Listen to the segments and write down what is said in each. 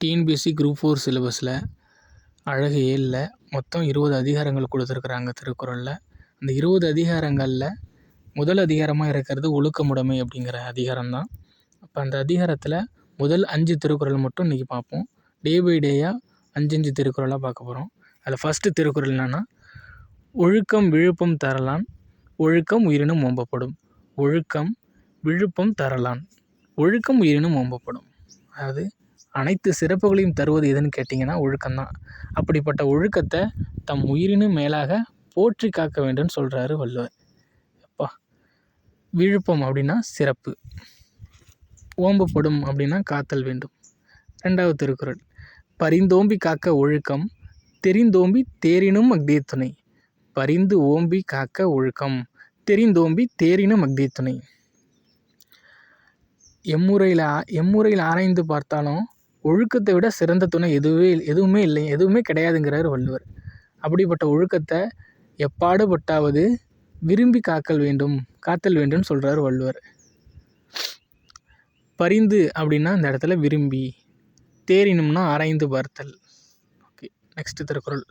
TNPSC group 4 சிலபஸில் அழகு 7ல் மொத்தம் 20 அதிகாரங்கள் கொடுத்துருக்குறாங்க திருக்குறளில். அந்த 20 அதிகாரங்களில் முதல் அதிகாரமாக இருக்கிறது ஒழுக்கமுடைமை அப்படிங்கிற அதிகாரம் தான். அப்போ அந்த அதிகாரத்தில் முதல் 5 திருக்குறள் மட்டும் இன்றைக்கி பார்ப்போம். டே பை டேயாக 5 திருக்குறளாக பார்க்க போகிறோம். அதில் ஃபஸ்ட்டு திருக்குறள் என்னென்னா, ஒழுக்கம் விழுப்பம் தரலான் ஒழுக்கம் உயிரினும் ஓம்பப்படும். ஒழுக்கம் விழுப்பம் தரலான் ஒழுக்கம் உயிரினும் ஓம்பப்படும். அதாவது அனைத்து சிறப்புகளையும் தருவது எதுன்னு கேட்டிங்கன்னா ஒழுக்கம்தான். அப்படிப்பட்ட ஒழுக்கத்தை தம் உயிரினும் மேலாக போற்றி காக்க வேண்டும்னு சொல்கிறாரு வள்ளுவர். அப்பா, விழுப்பம் அப்படின்னா சிறப்பு, ஓம்பப்படும் அப்படின்னா காத்தல் வேண்டும். 2வது திருக்குறள், பரிந்தோம்பி காக்க ஒழுக்கம் தெரிந்தோம்பி தேரினும் அஃதே துணை. பரிந்து ஓம்பி காக்க ஒழுக்கம் தெரிந்தோம்பி தேரினும் அஃதே துணை. எம்முறையில் ஆராய்ந்து பார்த்தாலும் ஒழுக்கத்தை விட சிறந்த துணை எதுவுமே கிடையாதுங்கிறார் வள்ளுவர். அப்படிப்பட்ட ஒழுக்கத்தை எப்பாடுபட்டாவது விரும்பி காத்தல் வேண்டும் சொல்கிறார் வள்ளுவர். பரிந்து அப்படின்னா இந்த இடத்துல விரும்பி, தேரினும்னா ஆராய்ந்து பார்த்தல். ஓகே, நெக்ஸ்ட் திருக்குறள்,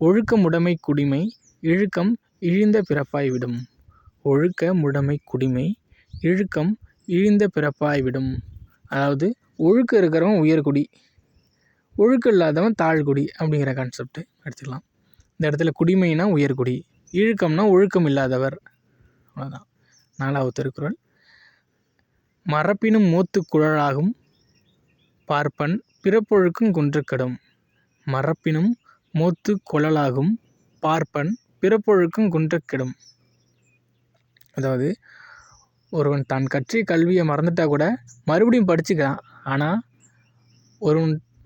ஒழுக்கமுடைமை குடிமை இழுக்கம் இழிந்த பிறப்பாய் விடும். ஒழுக்கமுடைமை குடிமை இழுக்கம் இழிந்த பிறப்பாய் விடும். அதாவது ஒழுக்கம் இருக்கிறவன் உயர்குடி, ஒழுக்கம் இல்லாதவன் தாழ்குடி அப்படிங்கிற கான்செப்ட் எடுத்துக்கலாம். இந்த இடத்துல குடிமைனா உயர்குடி, இழுக்கம்னா ஒழுக்கம் இல்லாதவர். அவ்வளோதான். 4வது திருக்குறள், மரப்பினும் மூத்து குழலாகும் பார்ப்பன் பிறப்பொழுக்கும் குன்றக்கெடும். மரப்பினும் மூத்து குழலாகும் பார்ப்பன் பிறப்பொழுக்கும் குன்றக்கெடும். அதாவது ஒருவன் தான் கற்றிய கல்வியை மறந்துட்டால் கூட மறுபடியும் படிச்சுக்கலாம். ஆனால்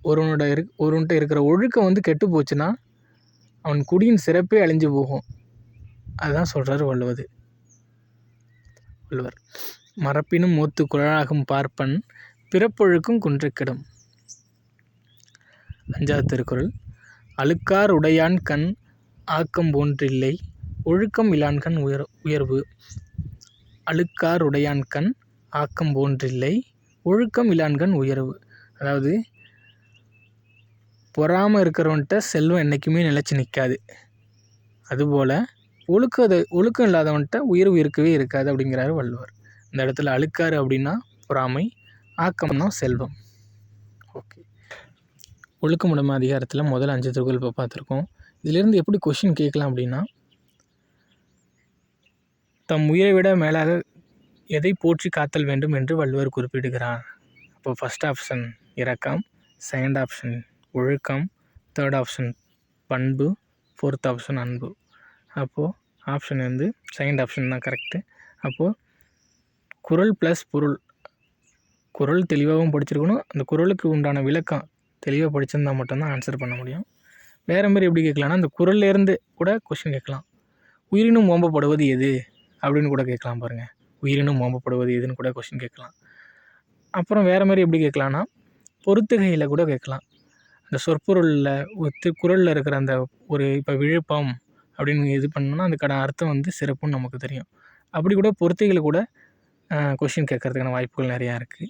ஒருவன்கிட்ட இருக்கிற ஒழுக்கம் கெட்டு போச்சுன்னா அவன் குடியின் சிறப்பே அழிஞ்சு போகும். அதுதான் சொல்கிறார் வள்ளுவர். மரப்பினும் மூத்து குழலாகும் பார்ப்பன் பிறப்பொழுக்கும் குன்றக்கெடும். 5வது திருக்குறள், அழுக்கார் உடையான் கண் ஆக்கம் போன்றில்லை ஒழுக்கம் இலான்கண் உயர்வு. அழுக்கார் உடையான் கண் ஆக்கம் போன்றில்லை ஒழுக்கம் இலான்கண் உயர்வு. அதாவது பொறாமல் இருக்கிறவன்கிட்ட செல்வம் என்றைக்குமே நிலச்சி நிற்காது. அதுபோல் ஒழுக்கம் இல்லாதவன்கிட்ட உயர்வு இருக்கவே இருக்காது அப்படிங்கிறாரு வள்ளுவர். இந்த இடத்துல அழுக்காறு அப்படின்னா பொறாமை, ஆக்கம்னா செல்வம். ஓகே, ஒழுக்கமுடைமை அதிகாரத்தில் முதல் 5 திருக்குறள் இப்போ பார்த்துருக்கோம். இதிலேருந்து எப்படி கொஷின் கேட்கலாம் அப்படின்னா, தம் உயிரை விட மேலாக எதை போற்றி காத்தல் வேண்டும் என்று வள்ளுவர் குறிப்பிடுகிறார். அப்போ ஃபஸ்ட் ஆப்ஷன் இரக்கம், செகண்ட் ஆப்ஷன் ஒழுக்கம், தேர்ட் ஆப்ஷன் பண்பு, ஃபோர்த் ஆப்ஷன் அன்பு. அப்போது ஆப்ஷன் செகண்ட் ஆப்ஷன் தான் கரெக்டு. அப்போது குறள் ப்ளஸ் பொருள், குறள் தெளிவாகவும் படிச்சிருக்கணும், அந்த குறளுக்கு உண்டான விளக்கம் தெளிவாக படிச்சிருந்தால் மட்டும்தான் ஆன்சர் பண்ண முடியும். வேறு மாதிரி எப்படி கேட்கலான்னா, அந்த குறள்லேருந்து கூட கொஷின் கேட்கலாம். உயிரினும் ஓம்பப்படுவது எது அப்படின்னு கூட கேட்கலாம் பாருங்கள். உயிரினும் ஓம்பப்படுவது எதுன்னு கூட கொஷின் கேட்கலாம். அப்புறம் வேறு மாதிரி எப்படி கேட்கலான்னா, பொறுத்துகையில் கூட கேட்கலாம். அந்த சொற்பொருளில் குறளில் இருக்கிற அந்த ஒரு இப்போ விழுப்பம் அப்படின்னு இது பண்ணோன்னா அதுக்கான அர்த்தம் சிறப்புன்னு நமக்கு தெரியும். அப்படி கூட பொறுத்துகையில் கூட கொஷின் கேட்கறதுக்கான வாய்ப்புகள் நிறையா இருக்குது.